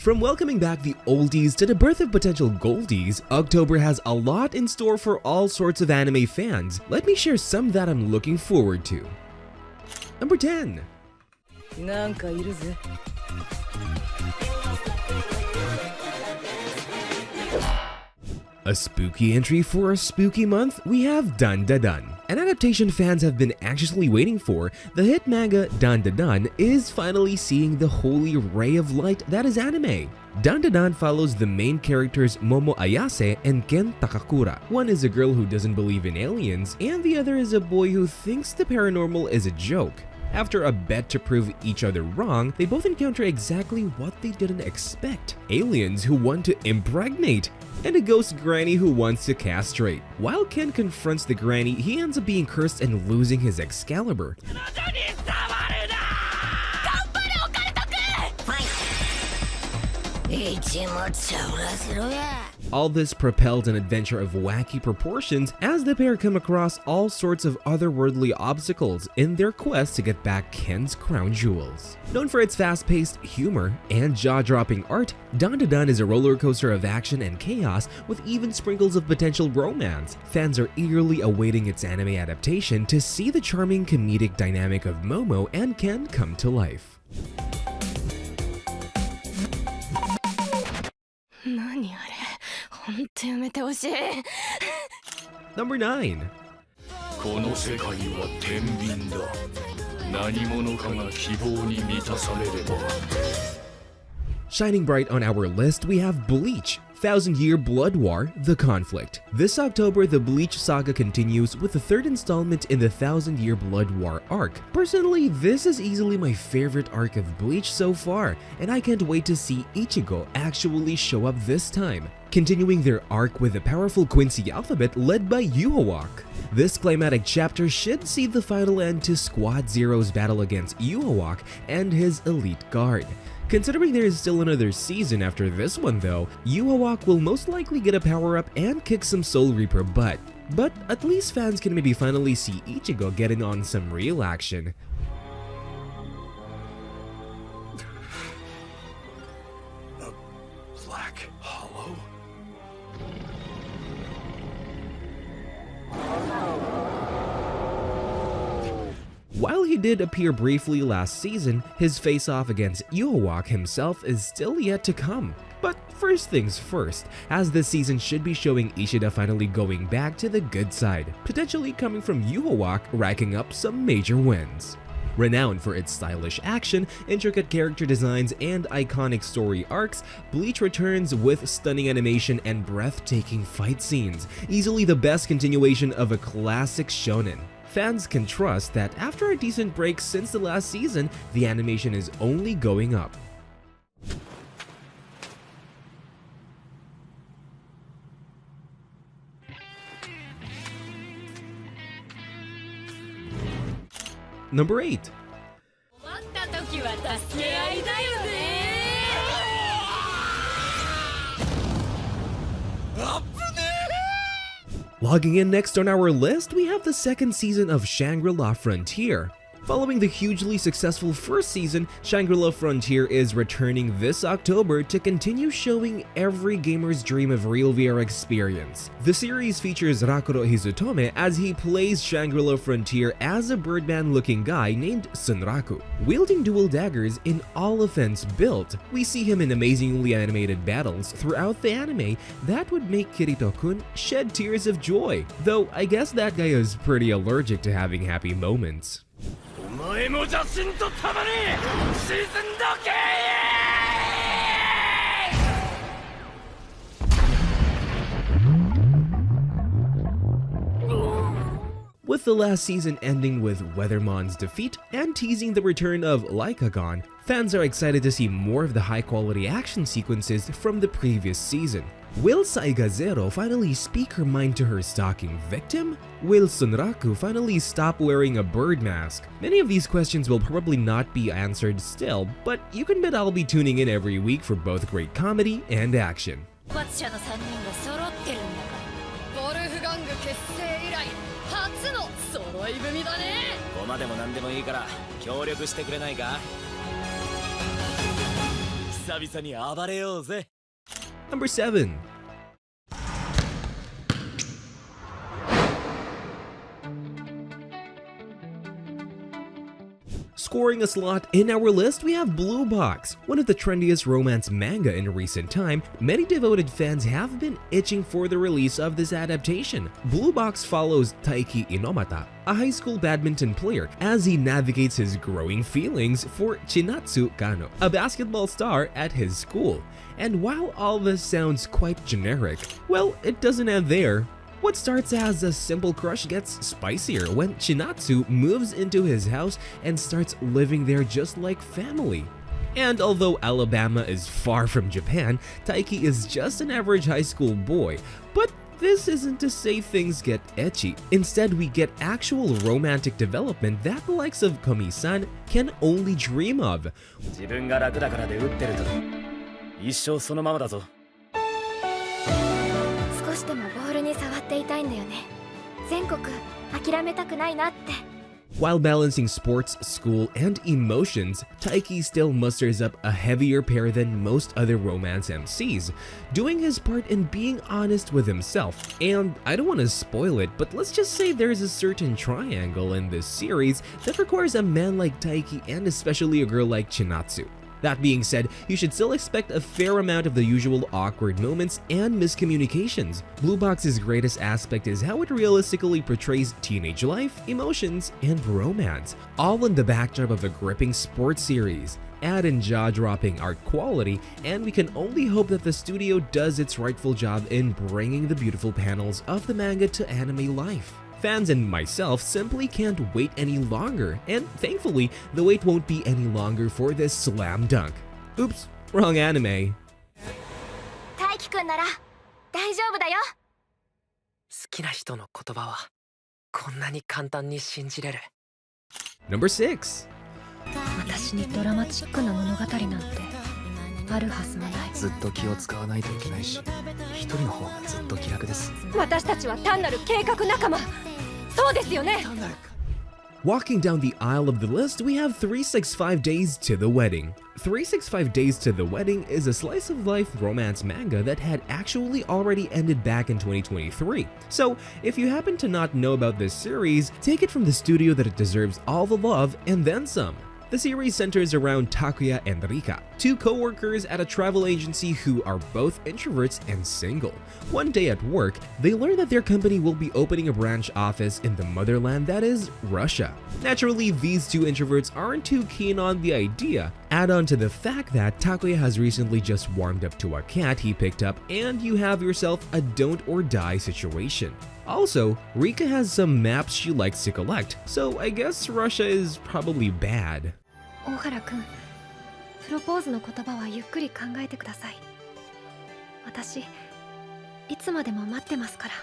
From welcoming back the oldies to the birth of potential goldies, October has a lot in store for all sorts of anime fans. Let me share some that I'm looking forward to. Number 10. A spooky entry for a spooky month, we have Dandadan. An adaptation fans have been anxiously waiting for, the hit manga Dandadan is finally seeing the holy ray of light that is anime. Dandadan follows the main characters Momo Ayase and Ken Takakura. One is a girl who doesn't believe in aliens, and the other is a boy who thinks the paranormal is a joke. After a bet to prove each other wrong, they both encounter exactly what they didn't expect. Aliens who want to impregnate, and a ghost granny who wants to castrate. While Ken confronts the granny, he ends up being cursed and losing his Excalibur. All this propelled an adventure of wacky proportions as the pair come across all sorts of otherworldly obstacles in their quest to get back Ken's crown jewels. Known for its fast-paced humor and jaw-dropping art, Dandadan is a roller coaster of action and chaos with even sprinkles of potential romance. Fans are eagerly awaiting its anime adaptation to see the charming comedic dynamic of Momo and Ken come to life. Number 9. Shining bright on our list, we have Bleach. 1000-Year Blood War, The Conflict. This October, the Bleach saga continues with the third installment in the 1000-Year Blood War arc. Personally, this is easily my favorite arc of Bleach so far, and I can't wait to see Ichigo actually show up this time, continuing their arc with the powerful Quincy alphabet led by Yuhawak. This climatic chapter should see the final end to Squad Zero's battle against Yuhawak and his elite guard. Considering there is still another season after this one though, Yuhawak will most likely get a power-up and kick some Soul Reaper butt. But at least fans can maybe finally see Ichigo getting on some real action. A black hollow? While he did appear briefly last season, his face-off against Yuhawak himself is still yet to come. But first things first, as this season should be showing Ishida finally going back to the good side, potentially coming from Yuhawak racking up some major wins. Renowned for its stylish action, intricate character designs, and iconic story arcs, Bleach returns with stunning animation and breathtaking fight scenes, easily the best continuation of a classic shonen. Fans can trust that after a decent break since the last season, the animation is only going up. Number 8. Logging in next on our list, we have the second season of Shangri-La Frontier. Following the hugely successful first season, Shangri-La Frontier is returning this October to continue showing every gamer's dream of real VR experience. The series features Rakuro Hizutome as he plays Shangri-La Frontier as a birdman-looking guy named Sunraku. Wielding dual daggers in all offense built, we see him in amazingly animated battles throughout the anime that would make Kirito-kun shed tears of joy, though I guess that guy is pretty allergic to having happy moments. With the last season ending with Weathermon's defeat and teasing the return of Lycagon, fans are excited to see more of the high-quality action sequences from the previous season. Will Saiga Zero finally speak her mind to her stalking victim? Will Sunraku finally stop wearing a bird mask? Many of these questions will probably not be answered still, but you can bet I'll be tuning in every week for both great comedy and action. 久々に暴れようぜ。 Number 7. Scoring a slot in our list, we have Blue Box, one of the trendiest romance manga in recent time. Many devoted fans have been itching for the release of this adaptation. Blue Box follows Taiki Inomata, a high school badminton player, as he navigates his growing feelings for Chinatsu Kano, a basketball star at his school. And while all this sounds quite generic, well, it doesn't end there. What starts as a simple crush gets spicier when Chinatsu moves into his house and starts living there just like family. And although Alabama is far from Japan, Taiki is just an average high school boy. But this isn't to say things get ecchi. Instead, we get actual romantic development that the likes of Komi-san can only dream of. 自分が楽だからで打ってると一生そのままだぞ。少しでもボールに触っていたいんだよね。全国諦めたくないなって。 While balancing sports, school, and emotions, Taiki still musters up a heavier pair than most other romance MCs, doing his part in being honest with himself. And I don't want to spoil it, but let's just say there's a certain triangle in this series that requires a man like Taiki and especially a girl like Chinatsu. That being said, you should still expect a fair amount of the usual awkward moments and miscommunications. Blue Box's greatest aspect is how it realistically portrays teenage life, emotions, and romance, all in the backdrop of a gripping sports series. Add in jaw-dropping art quality, and we can only hope that the studio does its rightful job in bringing the beautiful panels of the manga to anime life. Fans and myself simply can't wait any longer, and thankfully, the wait won't be any longer for this slam dunk. Oops, wrong anime. 大輝くんなら大丈夫だよ。好きな人の言葉はこんなに簡単に信じれる。 Number 6. 私にドラマチックな物語なんてあるはずもない。ずっと気を使わないといけないし、一人の方がずっと気楽です。私たちは単なる計画仲間。そうですよね。 Walking down the aisle of the list, we have 365 Days to the Wedding. 365 Days to the Wedding is a slice-of-life romance manga that had actually already ended back in 2023. So, if you happen to not know about this series, take it from the studio that it deserves all the love and then some. The series centers around Takuya and Rika, two co-workers at a travel agency who are both introverts and single. One day at work, they learn that their company will be opening a branch office in the motherland that is Russia. Naturally, these two introverts aren't too keen on the idea. Add on to the fact that Takuya has recently just warmed up to a cat he picked up, and you have yourself a don't or die situation. Also, Rika has some maps she likes to collect, so I guess Russia is probably bad. 大原くん、プロポーズの言葉はゆっくり考えてください。私、いつまでも待ってますから。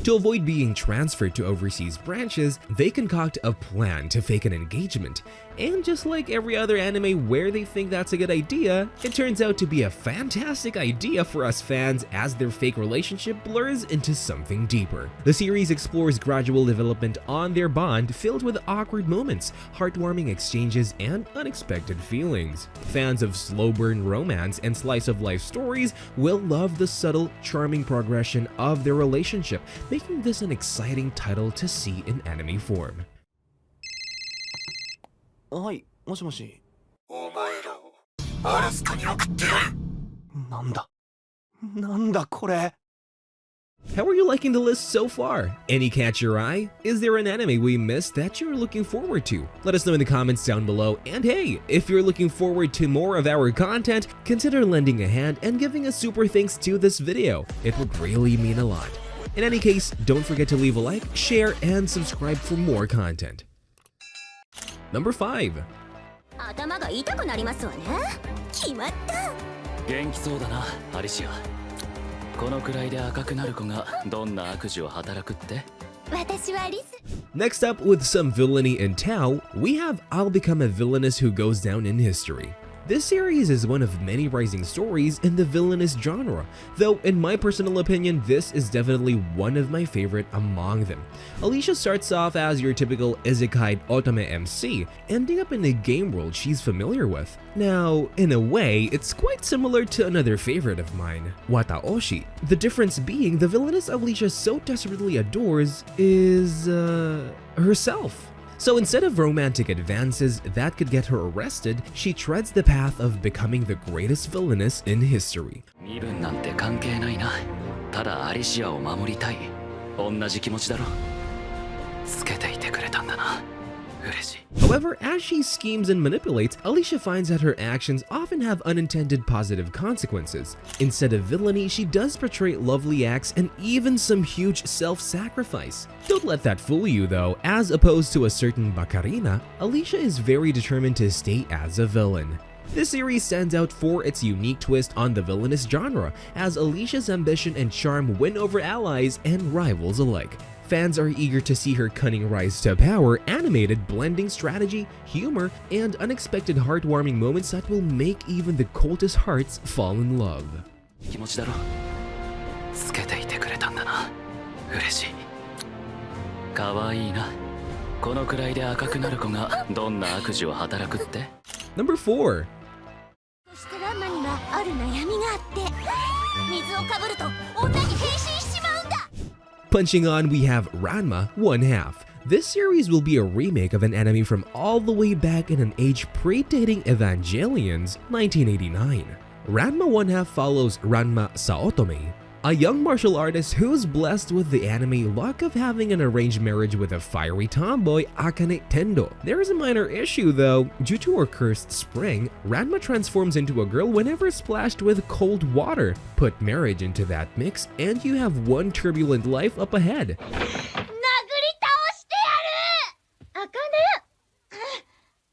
To avoid being transferred to overseas branches, they concoct a plan to fake an engagement. And just like every other anime where they think that's a good idea, it turns out to be a fantastic idea for us fans as their fake relationship blurs into something deeper. The series explores gradual development on their bond filled with awkward moments, heartwarming exchanges, and unexpected feelings. Fans of slow burn romance and slice of life stories will love the subtle, charming progression of their relationship, making this an exciting title to see in anime form. はい、もしもし。お前らをアラスカに送ってやる。なんだこれ。 How are you liking the list so far? Any catch your eye? Is there an anime we missed that you're looking forward to? Let us know in the comments down below. And hey, if you're looking forward to more of our content, consider lending a hand and giving a super thanks to this video. It would really mean a lot. In any case, don't forget to leave a like, share, and subscribe for more content. Number 5. 頭が痛くなりますわね。決まった。元気そうだな、アリシア。このくらいで赤くなる子がどんな悪事を働くって？私はリス。 Next up, with some villainy in Tao, we have I'll Become a Villainess Who Goes Down in History. This series is one of many rising stories in the villainous genre, though in my personal opinion, this is definitely one of my favorite among them. Alicia starts off as your typical isekai otome MC, ending up in a game world she's familiar with. Now, in a way, it's quite similar to another favorite of mine, Wataoshi. The difference being the villainess Alicia so desperately adores is, herself. So instead of romantic advances that could get her arrested, she treads the path of becoming the greatest villainess in history. 身分なんて関係ないな。ただアリシアを守りたい。同じ気持ちだろ。つけていてくれたんだな。嬉しい。 However, as she schemes and manipulates, Alicia finds that her actions often have unintended positive consequences. Instead of villainy, she does portray lovely acts and even some huge self-sacrifice. Don't let that fool you though, as opposed to a certain Bacarina, Alicia is very determined to stay as a villain. This series stands out for its unique twist on the villainous genre, as Alicia's ambition and charm win over allies and rivals alike. Fans are eager to see her cunning rise to power, animated, blending strategy, humor, and unexpected heartwarming moments that will make even the coldest hearts fall in love. 気持ちだろ。つけていてくれたんだな。嬉しい。可愛いな。このくらいで赤くなる子がどんな悪事を働くって？ Number 4. そしてランマにはある悩みがあって水をかぶると女に変身しちまうんだ。 Punching on, we have Ranma 1/2. This series will be a remake of an anime from all the way back in an age predating Evangelion's 1989. Ranma 1/2 follows Ranma Saotome, a young martial artist who's blessed with the anime luck of having an arranged marriage with a fiery tomboy, Akane Tendo. There is a minor issue though. Due to her cursed spring, Ranma transforms into a girl whenever splashed with cold water. Put marriage into that mix, and you have one turbulent life up ahead. 殴り倒してやる。あかね。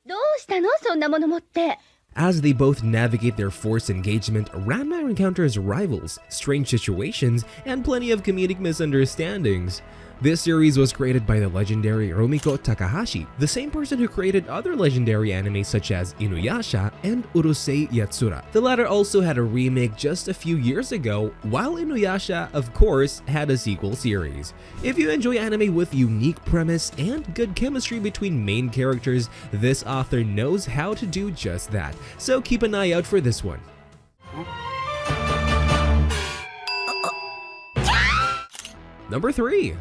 どうしたのそんなもの持って。 As they both navigate their forced engagement, Ranma encounters rivals, strange situations, and plenty of comedic misunderstandings. This series was created by the legendary Rumiko Takahashi, the same person who created other legendary anime such as Inuyasha and Urusei Yatsura. The latter also had a remake just a few years ago, while Inuyasha, of course, had a sequel series. If you enjoy anime with unique premise and good chemistry between main characters, this author knows how to do just that, so keep an eye out for this one. Number 3.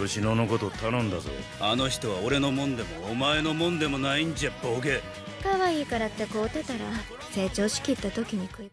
吉野のこと頼んだぞ。あの人は俺のもんでもお前のもんでもないんじゃボケ。可愛いからってこうてたら成長しきった時に食い。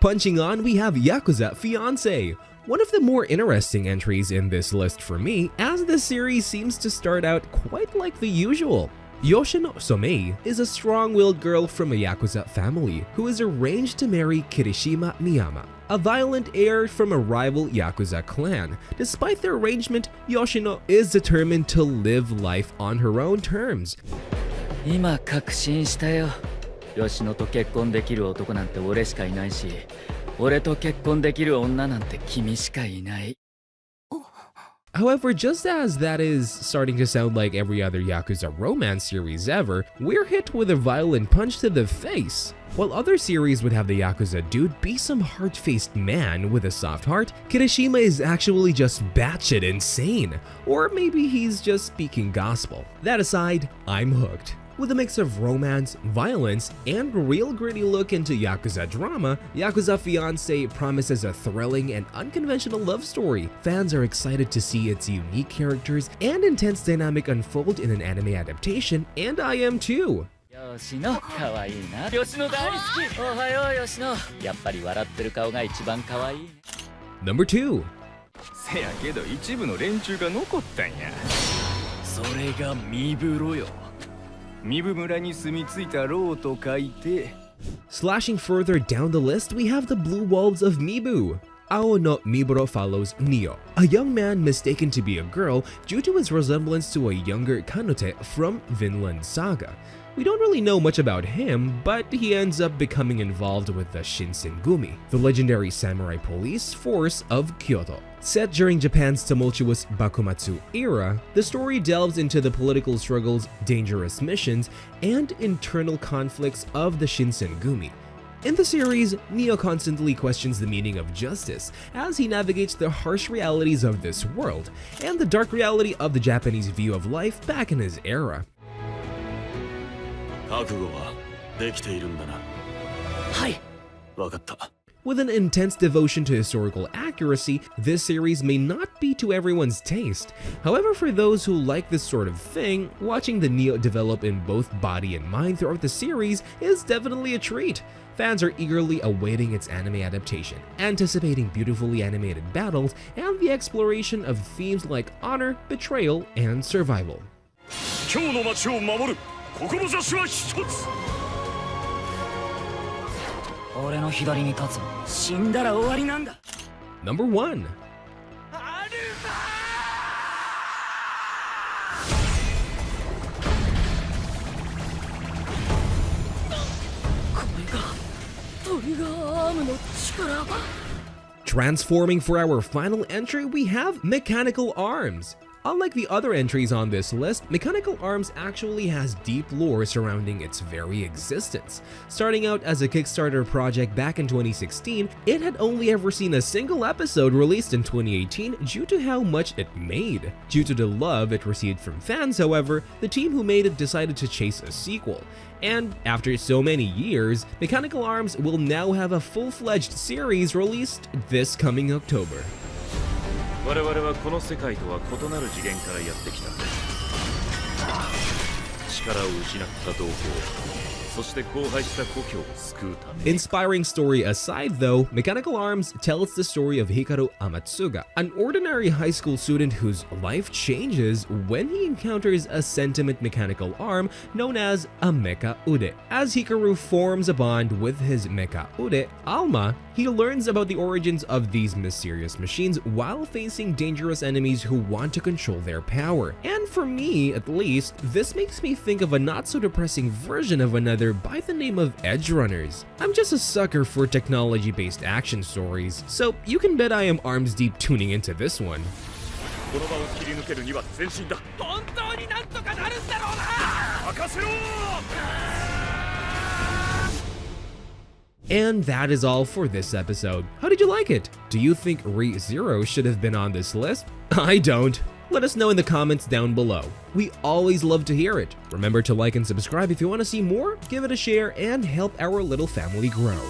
Punching on, we have Yakuza Fiancé. One of the more interesting entries in this list for me, as the series seems to start out quite like the usual. Yoshino Somei is a strong-willed girl from a Yakuza family who is arranged to marry Kirishima Miyama, a violent heir from a rival Yakuza clan. Despite their arrangement, Yoshino is determined to live life on her own terms. 今確信したよ。吉野と結婚できる男なんて俺しかいないし、俺と結婚できる女なんて君しかいない。 However, just as that is starting to sound like every other Yakuza romance series ever, we're hit with a violent punch to the face. While other series would have the Yakuza dude be some hard-faced man with a soft heart, Kirishima is actually just batshit insane. Or maybe he's just speaking gospel. That aside, I'm hooked. With a mix of romance, violence, and real gritty look into Yakuza drama, Yakuza Fiancé promises a thrilling and unconventional love story. Fans are excited to see its unique characters and intense dynamic unfold in an anime adaptation, and I am too. 吉野、可愛いな。吉野大好き。おはよう吉野。やっぱり笑ってる顔が一番可愛いね。Number 2. せやけど一部の連中が残ったんや。それがミブロよ。ミブ村に住み着いたローと書いて。 Slashing further down the list, we have the Blue Wolves of Mibu. Ao no Miburo follows Neo, a young man mistaken to be a girl due to his resemblance to a younger Kanote from Vinland Saga. We don't really know much about him, but he ends up becoming involved with the Shinsengumi, the legendary samurai police force of Kyoto. Set during Japan's tumultuous Bakumatsu era, the story delves into the political struggles, dangerous missions, and internal conflicts of the Shinsengumi. In the series, Neo constantly questions the meaning of justice as he navigates the harsh realities of this world and the dark reality of the Japanese view of life back in his era. 覚悟はできているんだな。はい。わかった。 With an intense devotion to historical accuracy, this series may not be to everyone's taste. However, for those who like this sort of thing, watching the Neo develop in both body and mind throughout the series is definitely a treat. Fans are eagerly awaiting its anime adaptation, anticipating beautifully animated battles and the exploration of themes like honor, betrayal, and survival. 今日の街を守る志は一つ。俺の左に立つ。死んだら終わりなんだ。Number 1. これがトリガーアームの力。 Transforming for our final entry, we have Mechanical Arms. Unlike the other entries on this list, Mechanical Arms actually has deep lore surrounding its very existence. Starting out as a Kickstarter project back in 2016, it had only ever seen a single episode released in 2018 due to how much it made. Due to the love it received from fans, however, the team who made it decided to chase a sequel. And after so many years, Mechanical Arms will now have a full-fledged series released this coming October. 我々はこの世界とは異なる次元からやってきた。力を失った同胞、そして荒廃した故郷を救うため。 Inspiring story aside though, Mechanical Arms tells the story of Hikaru Amatsuga, an ordinary high school student whose life changes when he encounters a sentient mechanical arm known as a Mecha-ude. As Hikaru forms a bond with his Mecha-ude, Alma, he learns about the origins of these mysterious machines while facing dangerous enemies who want to control their power. And for me, at least, this makes me think of a not-so-depressing version of another by the name of Edge Runners. I'm just a sucker for technology-based action stories, so you can bet I am arms deep tuning into this one. この場を切り抜けるには前進だ。本当になんとかなるんだろうな。任せろ。 And that is all for this episode. How did you like it? Do you think Re:Zero should have been on this list? I don't. Let us know in the comments down below. We always love to hear it. Remember to like and subscribe if you want to see more, give it a share, and help our little family grow.